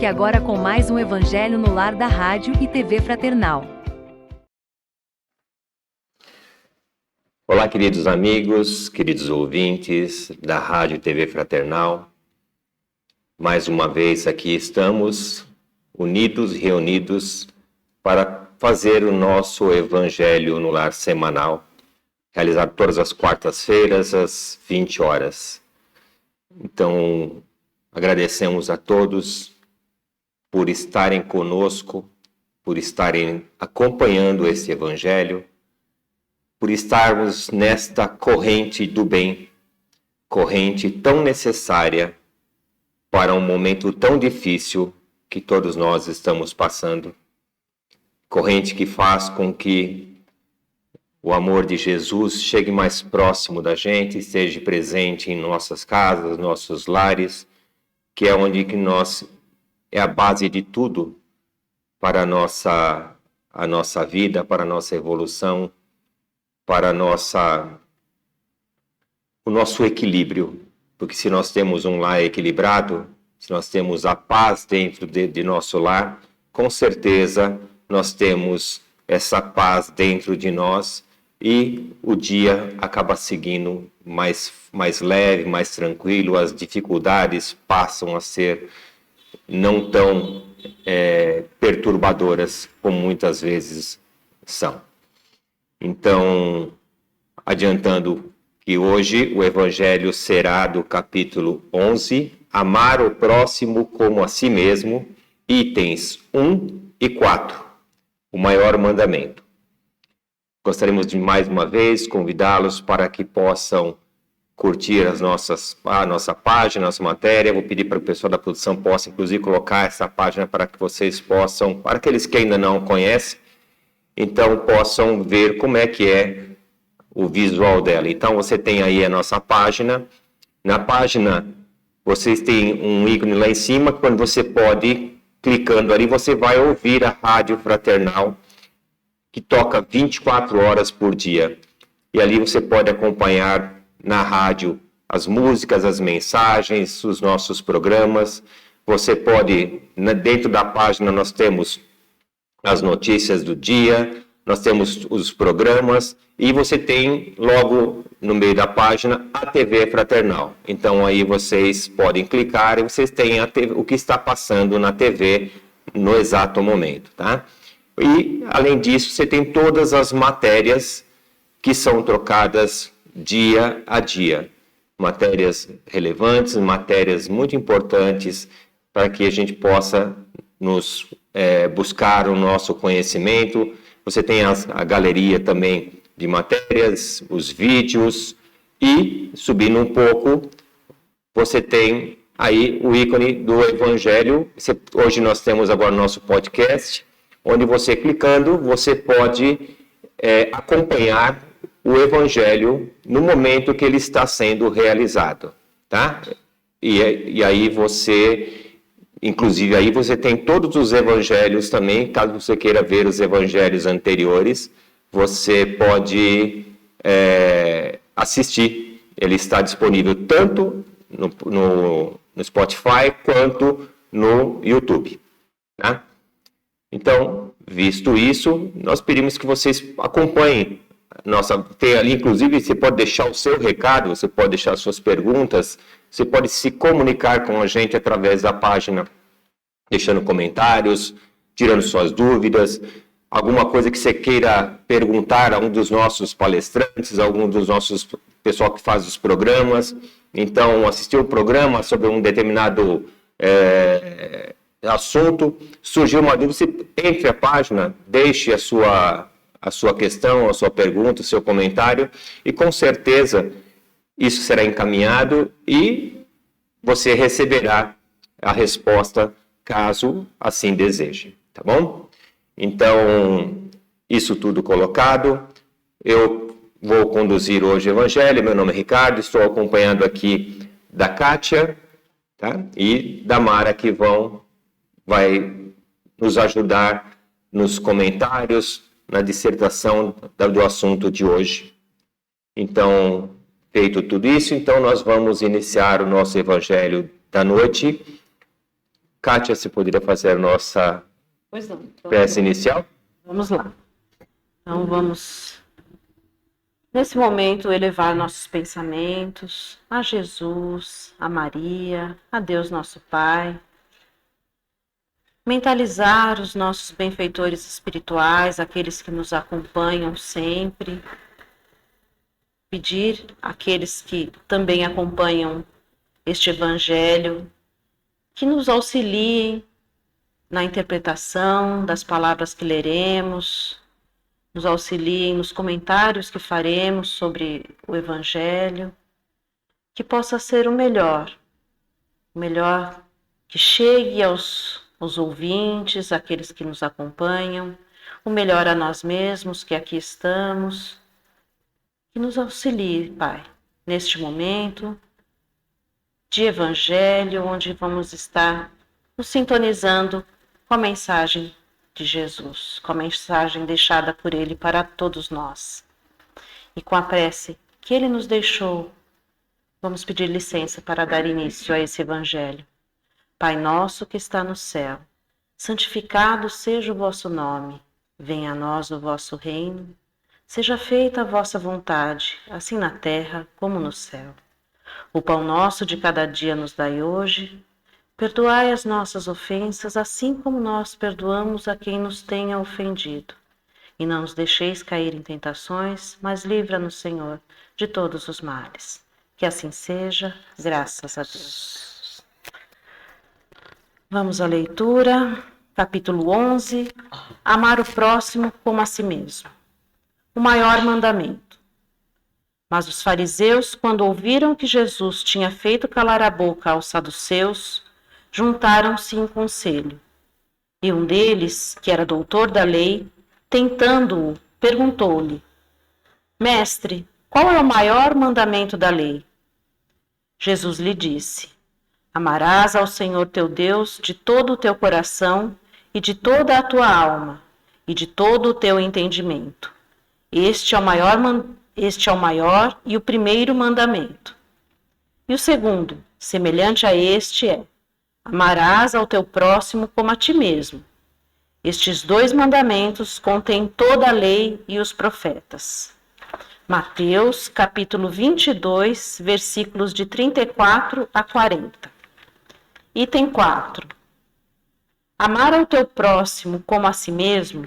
Fique agora com mais um Evangelho no Lar da Rádio e TV Fraternal. Olá, queridos amigos, queridos ouvintes da Rádio e TV Fraternal. Mais uma vez aqui estamos unidos, reunidos para fazer o nosso Evangelho no Lar semanal, realizado todas as quartas-feiras, às 20 horas. Então, agradecemos a todos por estarem conosco, por estarem acompanhando esse Evangelho, por estarmos nesta corrente do bem, corrente tão necessária para um momento tão difícil que todos nós estamos passando. Corrente que faz com que o amor de Jesus chegue mais próximo da gente, esteja presente em nossas casas, nossos lares, que é onde que nós é a base de tudo para a nossa vida, para a nossa evolução, para o nosso equilíbrio. Porque se nós temos um lar equilibrado, se nós temos a paz dentro de nosso lar, com certeza nós temos essa paz dentro de nós e o dia acaba seguindo mais leve, mais tranquilo, as dificuldades passam a ser não tão perturbadoras como muitas vezes são. Então, adiantando que hoje o Evangelho será do capítulo 11, Amar o próximo como a si mesmo, itens 1 e 4, o maior mandamento. Gostaríamos de mais uma vez convidá-los para que possam curtir a nossa página, a nossa matéria. Vou pedir para o pessoal da produção possa, inclusive, colocar essa página para que vocês possam, para aqueles que ainda não conhecem, então possam ver como é que é o visual dela. Então você tem aí a nossa página. Na página vocês têm um ícone lá em cima, quando você pode, clicando ali, você vai ouvir a Rádio Fraternal, que toca 24 horas por dia. E ali você pode acompanhar na rádio as músicas, as mensagens, os nossos programas. Você pode, dentro da página nós temos as notícias do dia, nós temos os programas e você tem logo no meio da página a TV Fraternal. Então aí vocês podem clicar e vocês têm o que está passando na TV no exato momento, tá? E além disso você tem todas as matérias que são trocadas dia a dia. Matérias relevantes, matérias muito importantes para que a gente possa buscar o nosso conhecimento. Você tem a galeria também de matérias, os vídeos e, subindo um pouco, você tem aí o ícone do Evangelho. Hoje nós temos agora o nosso podcast, onde você clicando, você pode acompanhar o Evangelho no momento que ele está sendo realizado, tá? E aí você... Inclusive, aí você tem todos os evangelhos também, caso você queira ver os evangelhos anteriores, você pode assistir. Ele está disponível tanto no Spotify quanto no YouTube. Tá? Então, visto isso, nós pedimos que vocês acompanhem. Tem ali, inclusive, você pode deixar o seu recado, você pode deixar suas perguntas, você pode se comunicar com a gente através da página, deixando comentários, tirando suas dúvidas, alguma coisa que você queira perguntar a um dos nossos palestrantes, a algum dos nossos pessoal que faz os programas. Então, assistir um programa sobre um determinado assunto, surgiu uma dúvida, você entre a página, deixe a sua questão, a sua pergunta, o seu comentário, e com certeza isso será encaminhado e você receberá a resposta caso assim deseje, tá bom? Então, isso tudo colocado, eu vou conduzir hoje o Evangelho. Meu nome é Ricardo, estou acompanhado aqui da Kátia, tá? E da Mara, que vai nos ajudar nos comentários, na dissertação do assunto de hoje. Então, feito tudo isso, então nós vamos iniciar o nosso Evangelho da noite, Kátia, você poderia fazer a nossa Pois não. prece inicial? Vamos lá. Então vamos, nesse momento, elevar nossos pensamentos a Jesus, a Maria, a Deus nosso Pai. Mentalizar os nossos benfeitores espirituais, aqueles que nos acompanham sempre. Pedir àqueles que também acompanham este Evangelho que nos auxiliem na interpretação das palavras que leremos, nos auxiliem nos comentários que faremos sobre o Evangelho, que possa ser o melhor que chegue aos ouvintes, aqueles que nos acompanham, o melhor a nós mesmos que aqui estamos, que nos auxilie, Pai, neste momento de Evangelho, onde vamos estar nos sintonizando com a mensagem de Jesus, com a mensagem deixada por Ele para todos nós. E com a prece que Ele nos deixou, vamos pedir licença para dar início a esse Evangelho. Pai nosso que está no céu, santificado seja o vosso nome, venha a nós o vosso reino, seja feita a vossa vontade, assim na terra como no céu. O pão nosso de cada dia nos dai hoje. Perdoai as nossas ofensas, assim como nós perdoamos a quem nos tenha ofendido. E não nos deixeis cair em tentações, mas livra-nos, Senhor, de todos os males. Que assim seja, graças a Deus. Vamos à leitura, capítulo 11. Amar o próximo como a si mesmo. O maior mandamento. Mas os fariseus, quando ouviram que Jesus tinha feito calar a boca aos saduceus, juntaram-se em conselho. E um deles, que era doutor da lei, tentando-o, perguntou-lhe: Mestre, qual é o maior mandamento da lei? Jesus lhe disse: Amarás ao Senhor teu Deus de todo o teu coração e de toda a tua alma e de todo o teu entendimento. Este é o maior e o primeiro mandamento. E o segundo, semelhante a este, é: amarás ao teu próximo como a ti mesmo. Estes dois mandamentos contêm toda a lei e os profetas. Mateus, capítulo 22, versículos de 34 a 40. Item 4. Amar ao teu próximo como a si mesmo,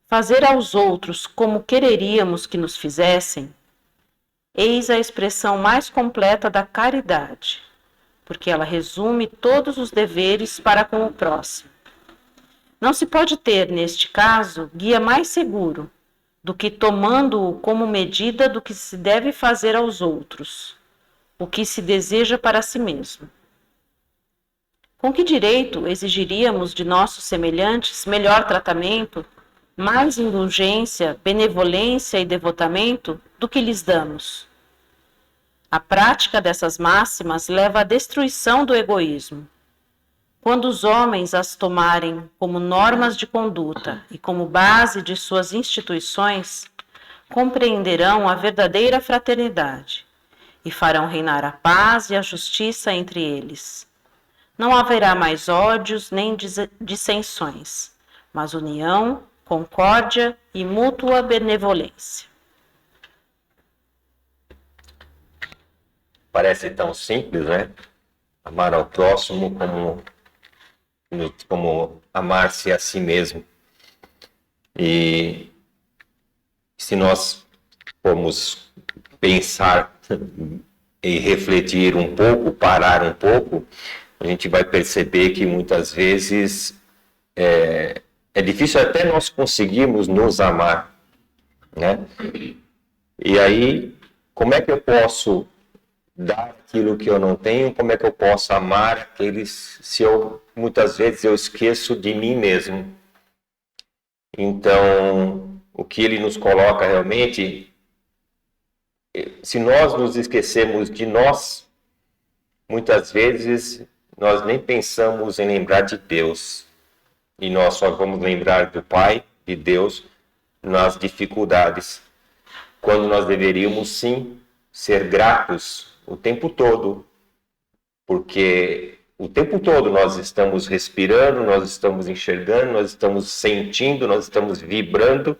fazer aos outros como quereríamos que nos fizessem, eis a expressão mais completa da caridade, porque ela resume todos os deveres para com o próximo. Não se pode ter, neste caso, guia mais seguro do que tomando-o como medida do que se deve fazer aos outros, o que se deseja para si mesmo. Com que direito exigiríamos de nossos semelhantes melhor tratamento, mais indulgência, benevolência e devotamento do que lhes damos? A prática dessas máximas leva à destruição do egoísmo. Quando os homens as tomarem como normas de conduta e como base de suas instituições, compreenderão a verdadeira fraternidade e farão reinar a paz e a justiça entre eles. Não haverá mais ódios nem dissensões, mas união, concórdia e mútua benevolência. Parece tão simples, né? Amar ao próximo como amar-se a si mesmo. E se nós formos pensar e refletir um pouco, parar um pouco, a gente vai perceber que muitas vezes é difícil até nós conseguirmos nos amar, né? E aí, como é que eu posso dar aquilo que eu não tenho? Como é que eu posso amar aqueles se muitas vezes eu esqueço de mim mesmo? Então, o que ele nos coloca realmente, se nós nos esquecemos de nós, muitas vezes nós nem pensamos em lembrar de Deus. E nós só vamos lembrar do Pai, de Deus, nas dificuldades. Quando nós deveríamos, sim, ser gratos o tempo todo, porque o tempo todo nós estamos respirando, nós estamos enxergando, nós estamos sentindo, nós estamos vibrando.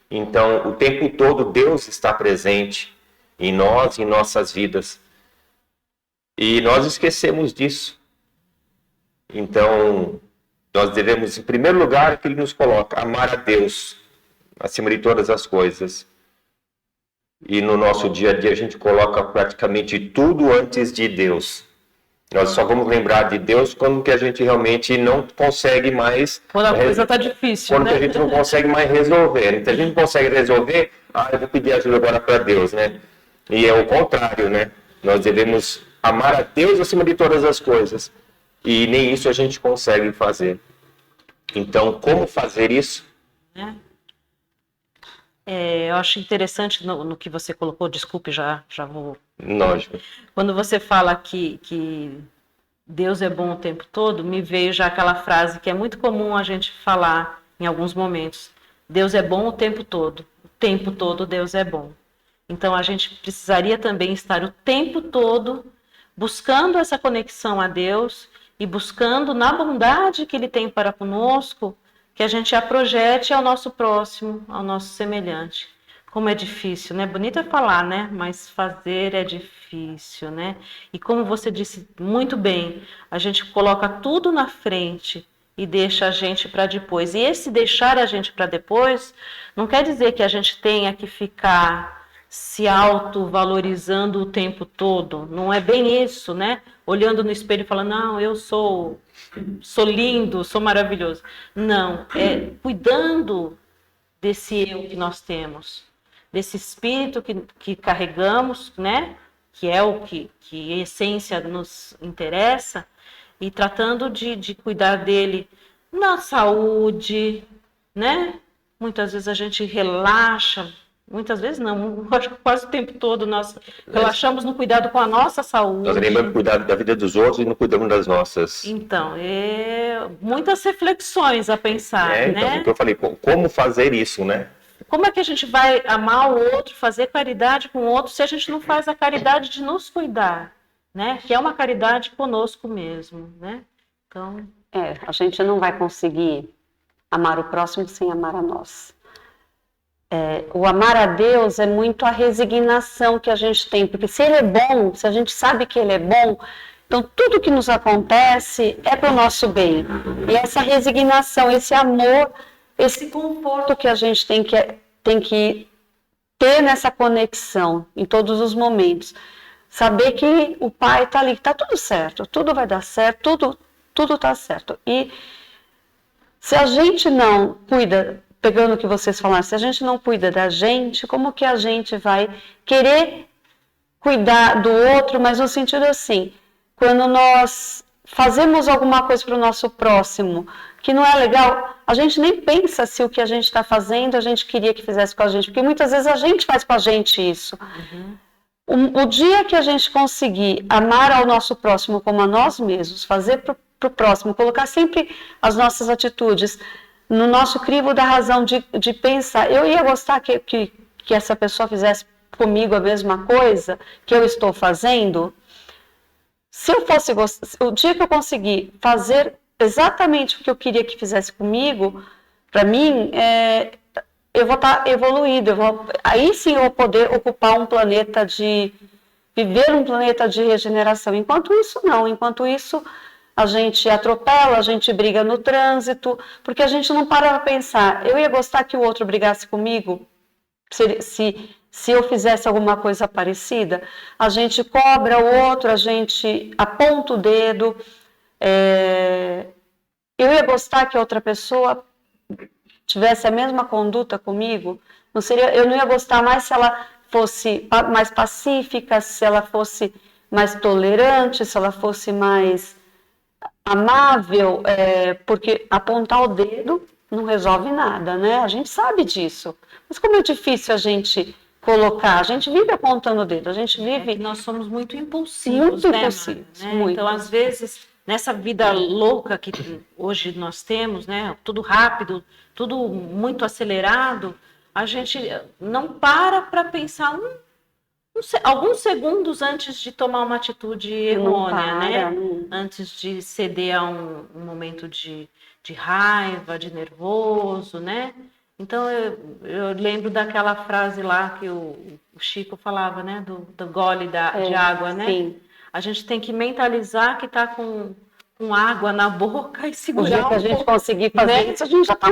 Então, o tempo todo Deus está presente em nós, em nossas vidas. E nós esquecemos disso. Então, nós devemos, em primeiro lugar, que Ele nos coloca, amar a Deus acima de todas as coisas. E no nosso dia a dia a gente coloca praticamente tudo antes de Deus. Nós só vamos lembrar de Deus quando que a gente realmente não consegue mais... Quando a coisa está difícil, quando né? que a gente não consegue mais resolver. Então, a gente não consegue resolver, eu vou pedir ajuda agora para Deus, né? E é o contrário, né? Nós devemos amar a Deus acima de todas as coisas. E nem isso a gente consegue fazer. Então, como fazer isso? Eu acho interessante no que você colocou, desculpe, já vou... Lógico. Quando você fala que Deus é bom o tempo todo, me veio já aquela frase que é muito comum a gente falar em alguns momentos. Deus é bom o tempo todo Deus é bom. Então a gente precisaria também estar o tempo todo buscando essa conexão a Deus e buscando na bondade que Ele tem para conosco, que a gente a projete ao nosso próximo, ao nosso semelhante. Como é difícil, né? Bonito é falar, né? Mas fazer é difícil, né? E como você disse muito bem, a gente coloca tudo na frente e deixa a gente para depois. E esse deixar a gente para depois não quer dizer que a gente tenha que ficar se autovalorizando o tempo todo. Não é bem isso, né? Olhando no espelho e falando, não, eu sou lindo, sou maravilhoso. Não, é cuidando desse eu que nós temos, desse espírito que carregamos, né? Que é o que a essência nos interessa, e tratando de cuidar dele na saúde, né? Muitas vezes a gente relaxa, muitas vezes não, acho que quase o tempo todo nós relaxamos no cuidado com a nossa saúde. Nós lembramos cuidar da vida dos outros e não cuidamos das nossas. Então, muitas reflexões a pensar, Então, né? o que eu falei, como fazer isso, né? Como é que a gente vai amar o outro, fazer caridade com o outro, se a gente não faz a caridade de nos cuidar, né? Que é uma caridade conosco mesmo, né? Então... a gente não vai conseguir amar o próximo sem amar a nós. O amar a Deus é muito a resignação que a gente tem, porque se Ele é bom, se a gente sabe que Ele é bom, então tudo que nos acontece é para o nosso bem. E essa resignação, esse amor, esse conforto que a gente tem que ter nessa conexão em todos os momentos. Saber que o Pai está ali, que está tudo certo, tudo vai dar certo, tudo está certo. E se a gente não cuida, pegando o que vocês falaram, se a gente não cuida da gente, como que a gente vai querer cuidar do outro, mas no sentido assim, quando nós fazemos alguma coisa para o nosso próximo que não é legal, a gente nem pensa se o que a gente está fazendo a gente queria que fizesse com a gente, porque muitas vezes a gente faz com a gente isso. O dia que a gente conseguir amar ao nosso próximo como a nós mesmos, fazer para o próximo, colocar sempre as nossas atitudes no nosso crivo da razão de pensar, eu ia gostar que essa pessoa fizesse comigo a mesma coisa que eu estou fazendo. Se eu fosse o dia que eu conseguir fazer exatamente o que eu queria que fizesse comigo, para mim, eu vou estar evoluído, aí sim eu vou poder ocupar viver um planeta de regeneração. Enquanto isso, não. Enquanto isso, a gente atropela, a gente briga no trânsito, porque a gente não para para pensar, eu ia gostar que o outro brigasse comigo, se eu fizesse alguma coisa parecida. A gente cobra o outro, a gente aponta o dedo. Eu ia gostar que a outra pessoa tivesse a mesma conduta comigo. Eu não ia gostar mais se ela fosse mais pacífica, se ela fosse mais tolerante, se ela fosse mais amável, porque apontar o dedo não resolve nada, né? A gente sabe disso. Mas como é difícil a gente colocar, a gente vive apontando o dedo, a gente vive... nós somos muito impulsivos, né? Muito. Então, às vezes, nessa vida louca que hoje nós temos, né? Tudo rápido, tudo muito acelerado, a gente não para pensar, alguns segundos antes de tomar uma atitude errônea, né? Antes de ceder a um momento de raiva, de nervoso, né? Então, eu lembro daquela frase lá que o Chico falava, né? Do gole de água, né? Sim. A gente tem que mentalizar que está com água na boca e segurar. O dia que a gente conseguir fazer né? isso, a gente já está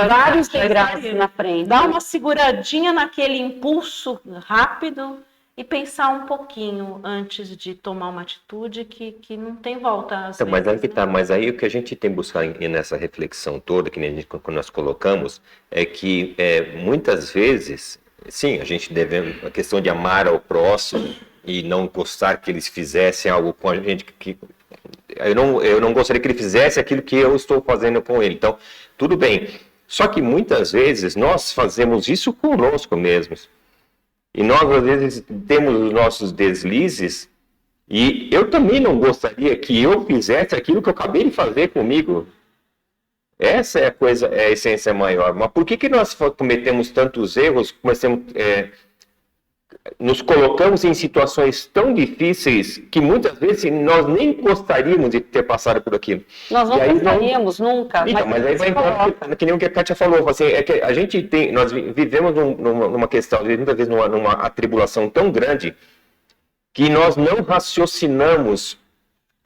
vários degraus na frente. Dá uma seguradinha naquele impulso rápido e pensar um pouquinho antes de tomar uma atitude que não tem volta. Às Então, mas vezes, aí que tá, mas aí o que a gente tem que buscar nessa reflexão toda, que nós colocamos, é que muitas vezes, sim, a gente deve, a questão de amar ao próximo e não gostar que eles fizessem algo com a gente que eu não gostaria que ele fizesse aquilo que eu estou fazendo com ele. Então, tudo bem. Só que muitas vezes nós fazemos isso conosco mesmos. E nós, às vezes, temos os nossos deslizes e eu também não gostaria que eu fizesse aquilo que eu acabei de fazer comigo. Essa é a essência maior. Mas por que nós cometemos tantos erros, nos colocamos em situações tão difíceis que muitas vezes nós nem gostaríamos de ter passado por aquilo. Nós não gostaríamos nunca. Então, mas aí vai entrar, que nem o que a Kátia falou, assim, é que a gente nós vivemos numa questão, muitas vezes numa atribulação tão grande, que nós não raciocinamos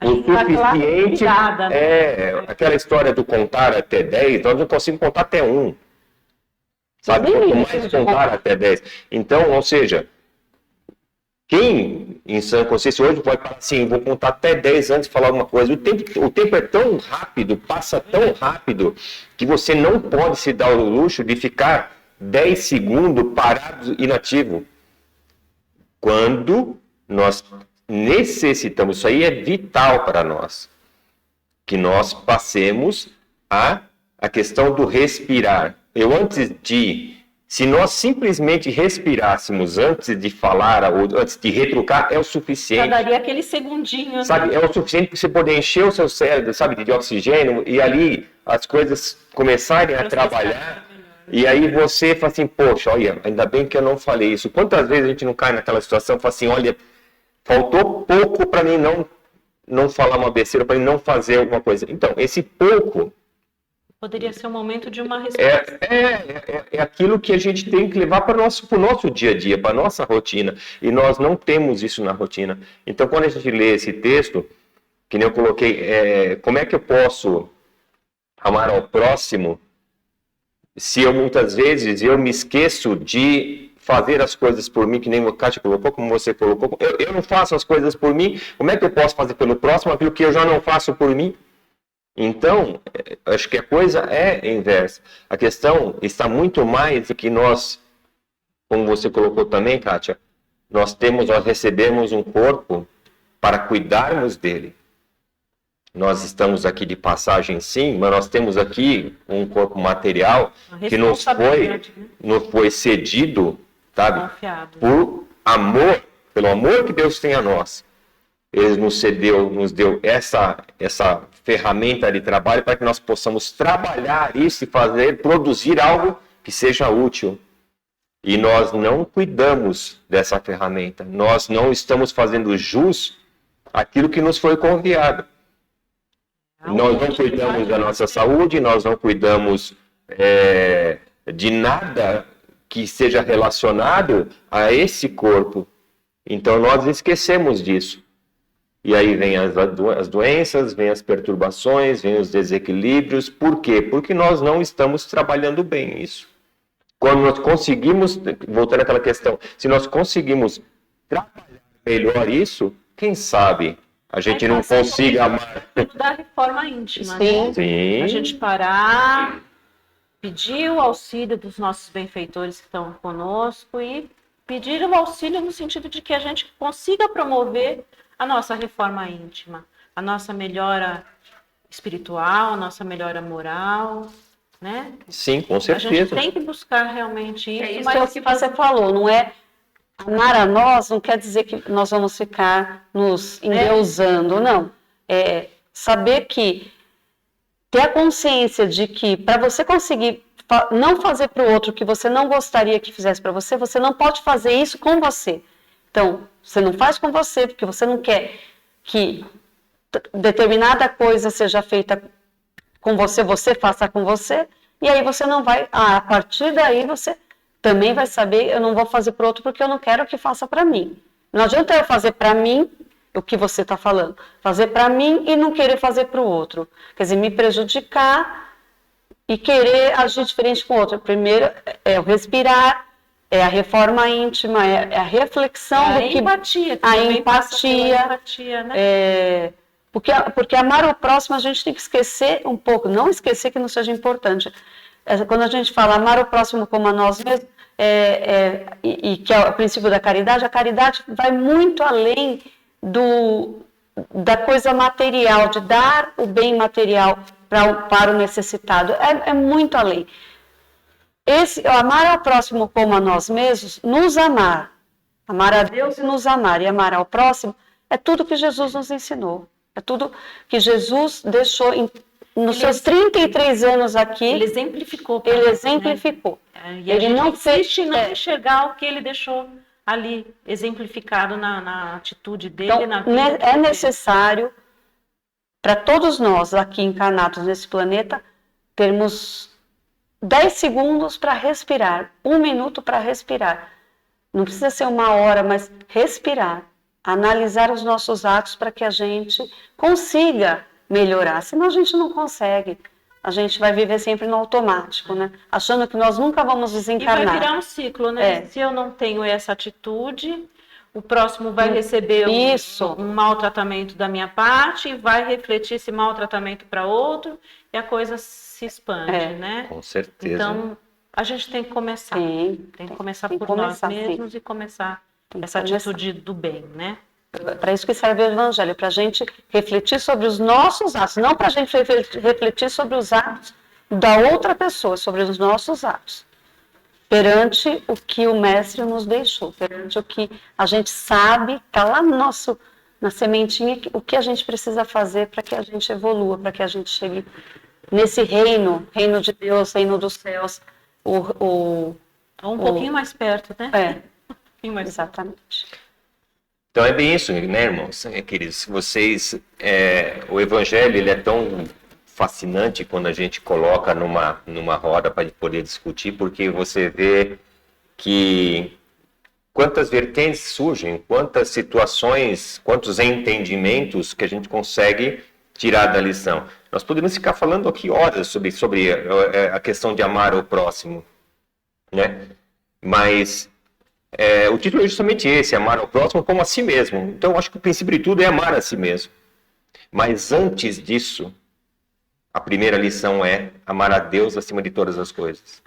o suficiente. Aquela história do contar até 10, nós não conseguimos contar até 1. Sabe? Quanto mais contar até 10. Então, ou seja, quem em sã consciência hoje pode falar assim, vou contar até 10 antes de falar alguma coisa. O tempo é tão rápido, passa tão rápido, que você não pode se dar o luxo de ficar 10 segundos parado inativo. Quando nós necessitamos, isso aí é vital para nós, que nós passemos a questão do respirar. Se nós simplesmente respirássemos antes de falar ou antes de retrucar, é o suficiente. Já daria aquele segundinho. Sabe, é o suficiente para você poder encher o seu cérebro, sabe, de oxigênio, e ali as coisas começarem a trabalhar. E aí você fala assim, poxa, olha, ainda bem que eu não falei isso. Quantas vezes a gente não cai naquela situação e fala assim, olha, faltou pouco para mim não falar uma besteira, para mim não fazer alguma coisa. Então, esse pouco poderia ser um momento de uma resposta. É aquilo que a gente tem que levar para o nosso dia a dia, para a nossa rotina. E nós não temos isso na rotina. Então, quando a gente lê esse texto, que nem eu coloquei, como é que eu posso amar ao próximo se eu muitas vezes eu me esqueço de fazer as coisas por mim, que nem o Kátia colocou, como você colocou. Eu não faço as coisas por mim, como é que eu posso fazer pelo próximo aquilo que eu já não faço por mim? Então, acho que a coisa é inversa. A questão está muito mais do que nós, como você colocou também, Kátia, nós recebemos um corpo para cuidarmos dele. Nós estamos aqui de passagem, sim, mas nós temos aqui um corpo material que nos foi cedido, sabe, por amor, pelo amor que Deus tem a nós. Ele nos deu essa ferramenta de trabalho para que nós possamos trabalhar isso e produzir algo que seja útil. E nós não cuidamos dessa ferramenta. Nós não estamos fazendo jus àquilo que nos foi confiado. Nós não cuidamos da nossa saúde, nós não cuidamos de nada que seja relacionado a esse corpo. Então nós esquecemos disso. E aí vem as doenças, vem as perturbações, vem os desequilíbrios. Por quê? Porque nós não estamos trabalhando bem isso. Quando nós conseguimos, voltando àquela questão, se nós conseguimos trabalhar melhor isso, quem sabe a gente não consiga amar. Da reforma íntima, sim. Né? Sim. A gente parar, pedir o auxílio dos nossos benfeitores que estão conosco e pedir o auxílio no sentido de que a gente consiga promover a nossa reforma íntima, a nossa melhora espiritual, a nossa melhora moral, né? Sim, com certeza. A gente tem que buscar realmente isso. Isso é o que você falou, não é? Amar a nós não quer dizer que nós vamos ficar nos endeusando, não. É saber que, ter a consciência de que para você conseguir não fazer para o outro o que você não gostaria que fizesse para você, você não pode fazer isso com você. Então, você não faz com você, porque você não quer que determinada coisa seja feita com você, você faça com você, e aí você não vai, a partir daí você também vai saber, eu não vou fazer para o outro porque eu não quero que faça para mim. Não adianta eu fazer para mim o que você está falando, fazer para mim e não querer fazer para o outro. Quer dizer, me prejudicar e querer agir diferente com o outro. Primeiro é o respirar, é a reforma íntima, é a reflexão do que... Empatia. A empatia. Empatia, né? Porque amar o próximo a gente tem que esquecer um pouco, não esquecer que não seja importante. Quando a gente fala amar o próximo como a nós mesmos, e que é o princípio da caridade, a caridade vai muito além da coisa material, de dar o bem material para o necessitado. É muito além. Amar ao próximo como a nós mesmos, nos amar a Deus e nos amar, e amar ao próximo, é tudo que Jesus nos ensinou. É tudo que Jesus deixou nos seus 33 anos aqui. Ele exemplificou. Ele exemplificou. Né? E ele não insiste em não enxergar o que ele deixou ali exemplificado na atitude dele. Então, na vida é necessário para todos nós aqui encarnados nesse planeta termos 10 segundos para respirar, 1 minuto para respirar. Não precisa ser 1 hora, mas respirar. Analisar os nossos atos para que a gente consiga melhorar. Senão a gente não consegue. A gente vai viver sempre no automático, né? Achando que nós nunca vamos desencarnar. E vai virar um ciclo, né? Se eu não tenho essa atitude, o próximo vai receber um maltratamento da minha parte, e vai refletir esse maltratamento para outro, e a coisa se expande, né? Com certeza. Então, a gente tem que começar. Tem que começar por nós mesmos e começar essa atitude do bem, né? Para isso que serve o Evangelho, para a gente refletir sobre os nossos atos, não para a gente refletir sobre os atos da outra pessoa, sobre os nossos atos, perante o que o Mestre nos deixou, perante o que a gente sabe, está lá na sementinha, o que a gente precisa fazer para que a gente evolua, para que a gente chegue nesse reino de Deus, reino dos céus, um pouquinho mais perto, né? Exatamente. Então é bem isso, né, irmãos? Queridos, o Evangelho ele é tão fascinante quando a gente coloca numa roda para poder discutir, porque você vê que quantas vertentes surgem, quantas situações, quantos entendimentos que a gente consegue tirar da lição. Nós podemos ficar falando aqui horas sobre a questão de amar o próximo, né? Mas o título é justamente esse, amar ao próximo como a si mesmo. Então, eu acho que o princípio de tudo é amar a si mesmo. Mas antes disso, a primeira lição é amar a Deus acima de todas as coisas.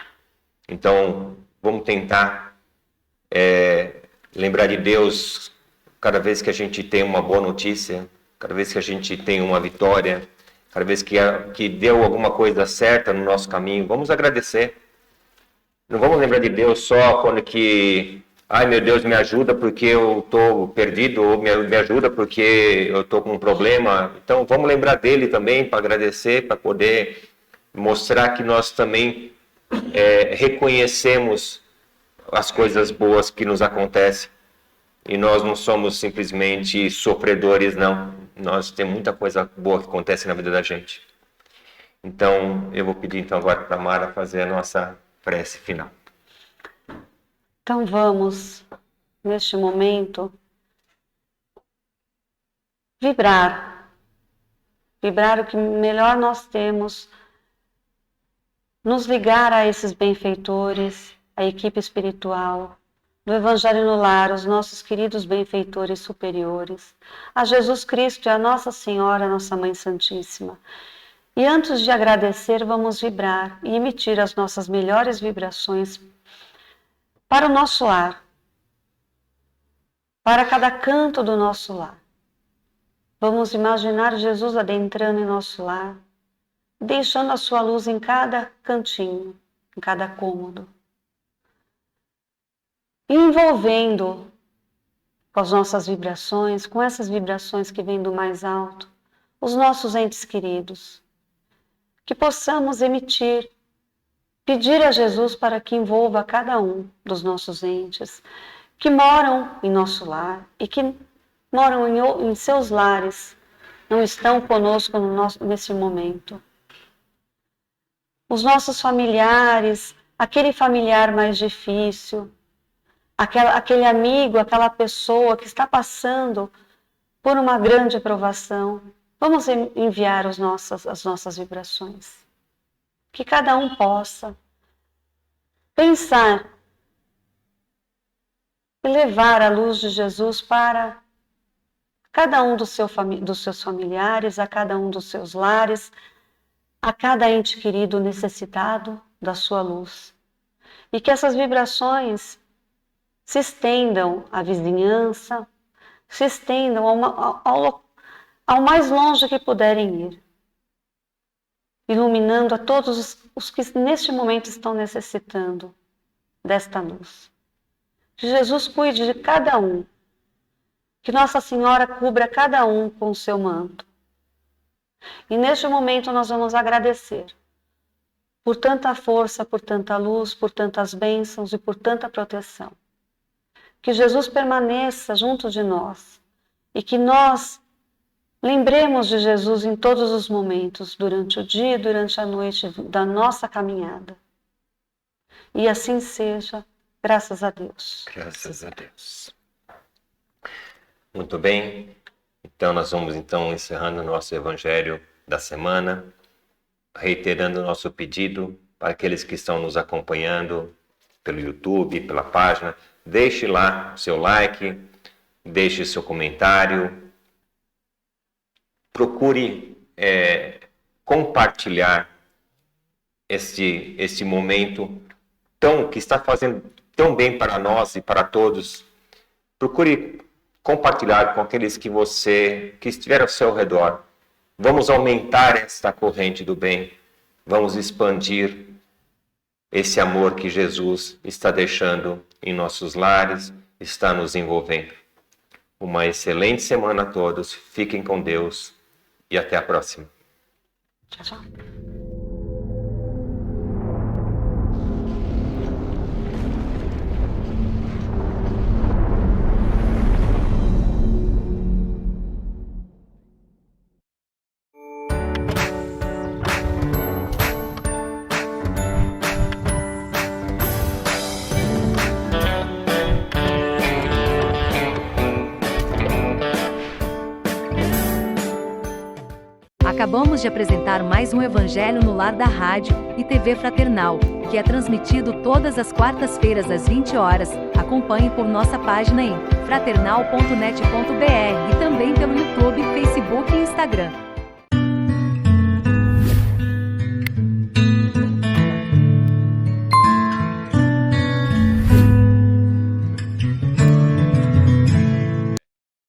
Então, vamos tentar lembrar de Deus cada vez que a gente tem uma boa notícia, cada vez que a gente tem uma vitória, cada vez que deu alguma coisa certa no nosso caminho. Vamos agradecer. Não vamos lembrar de Deus só quando que... Ai, meu Deus, me ajuda porque eu estou perdido, ou me ajuda porque eu estou com um problema. Então, vamos lembrar dele também para agradecer, para poder mostrar que nós também reconhecemos as coisas boas que nos acontecem. E nós não somos simplesmente sofredores, não. Nós temos muita coisa boa que acontece na vida da gente. Então, eu vou pedir agora para a Mara fazer a nossa prece final. Então vamos, neste momento, vibrar o que melhor nós temos, nos ligar a esses benfeitores, a equipe espiritual, do Evangelho no Lar, os nossos queridos benfeitores superiores, a Jesus Cristo e a Nossa Senhora, Nossa Mãe Santíssima. E antes de agradecer, vamos vibrar e emitir as nossas melhores vibrações para o nosso lar, para cada canto do nosso lar. Vamos imaginar Jesus adentrando em nosso lar, deixando a sua luz em cada cantinho, em cada cômodo, envolvendo com as nossas vibrações, com essas vibrações que vêm do mais alto, os nossos entes queridos, que possamos pedir a Jesus para que envolva cada um dos nossos entes, que moram em nosso lar e que moram em seus lares, não estão conosco nesse momento. Os nossos familiares, aquele familiar mais difícil, aquele amigo, aquela pessoa que está passando por uma grande provação, vamos enviar as nossas vibrações. Que cada um possa pensar e levar a luz de Jesus para cada um dos seus familiares, a cada um dos seus lares, a cada ente querido necessitado da sua luz. E que essas vibrações se estendam à vizinhança, se estendam ao mais longe que puderem ir, iluminando a todos os que neste momento estão necessitando desta luz. Que Jesus cuide de cada um, que Nossa Senhora cubra cada um com o seu manto. E neste momento nós vamos agradecer por tanta força, por tanta luz, por tantas bênçãos e por tanta proteção. Que Jesus permaneça junto de nós e que nós lembremos de Jesus em todos os momentos, durante o dia e durante a noite da nossa caminhada. E assim seja, graças a Deus. Graças a Deus. Muito bem. Então nós vamos encerrando o nosso Evangelho da semana, reiterando o nosso pedido para aqueles que estão nos acompanhando pelo YouTube, pela página. Deixe lá seu like, deixe seu comentário. Procure compartilhar este momento que está fazendo tão bem para nós e para todos. Procure compartilhar com aqueles que estiver ao seu redor. Vamos aumentar esta corrente do bem. Vamos expandir esse amor que Jesus está deixando em nossos lares, está nos envolvendo. Uma excelente semana a todos. Fiquem com Deus e até a próxima. Tchau, tchau. Acabamos de apresentar mais um Evangelho no Lar da Rádio e TV Fraternal, que é transmitido todas as quartas-feiras às 20 horas. Acompanhe por nossa página em fraternal.net.br e também pelo YouTube, Facebook e Instagram.